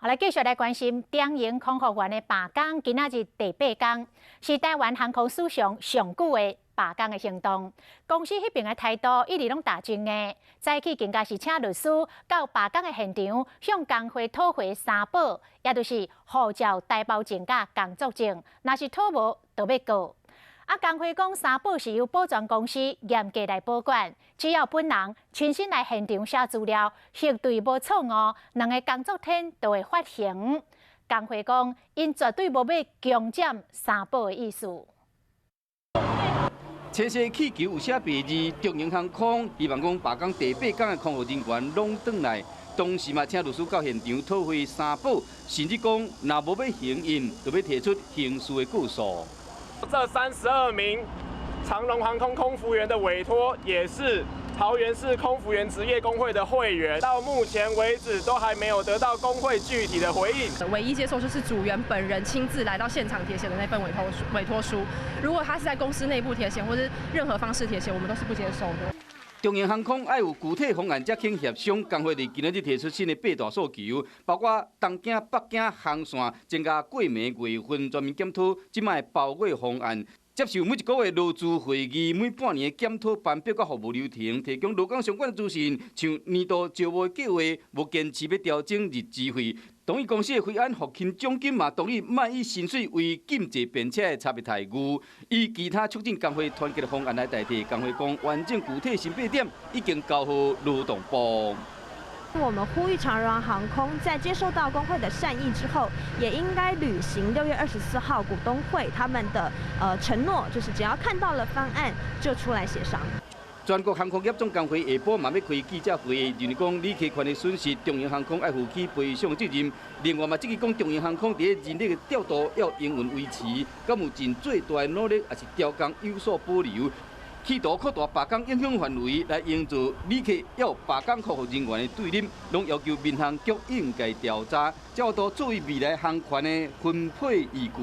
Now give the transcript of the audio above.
好，来继续来关心中营空服员的罢工，今仔日第8天，是台湾航空史上上久的罢工的行动。公司迄边的态度一直拢打正的，早起更加是请律师到罢工的现场，向工会讨回3保，也就是护照、台胞证甲工作证，若是讨无就要告。工会讲3保是由保全公司严格来保管，只要本人亲身来现场写资料，核对无错误，2个工作天就会发刑。工会讲，因绝对无要强占3保的意思。青色气球有写白字，中营航空希望讲罢工第8天的空服人员拢转来，同时嘛请律师到现场讨回3保，甚至讲若无要行印，就要提出刑事的告诉。 这32名长荣航空空服员的委托，也是桃园市空服员职业工会的会员，到目前为止都还没有得到工会具体的回应。唯一接受就是组员本人亲自来到现场填写的那份委托书。如果他是在公司内部填写，或是任何方式填写，我们都是不接受的。 中营航空爱有具体方案才肯协商，工会伫今日提出新的8大诉求，包括东京、北京航线增加过暝月份全面检讨，即卖包月方案。 接受每一个月劳资会议，每半年的检讨班表甲服务流程，提供劳工相关的资讯，像年度招募计划，无坚持要调整日资费。同意公司的回案付清奖金嘛，同意卖以薪水为禁制便车的差别待遇，以其他促进工会团结的方案来代替。工会讲完整具体新8点已经交予劳动部。 我们呼吁长荣航空在接受到工会的善意之后，也应该履行6月24号股东会他们的承诺，就是只要看到了方案就出来协商。全国航空业总工会下晡嘛要开记者会，认为讲旅客权的损失，中营航空爱负起赔偿责任。另外嘛，即个讲中营航空伫人力的调度要营运维持，敢有尽最大的努力，还是调工有所保留。 企图扩大罢工影响范围，来营造旅客要罢工客服人员的对立，拢要求民航局应该调查，才有助于未来航权的分配依据。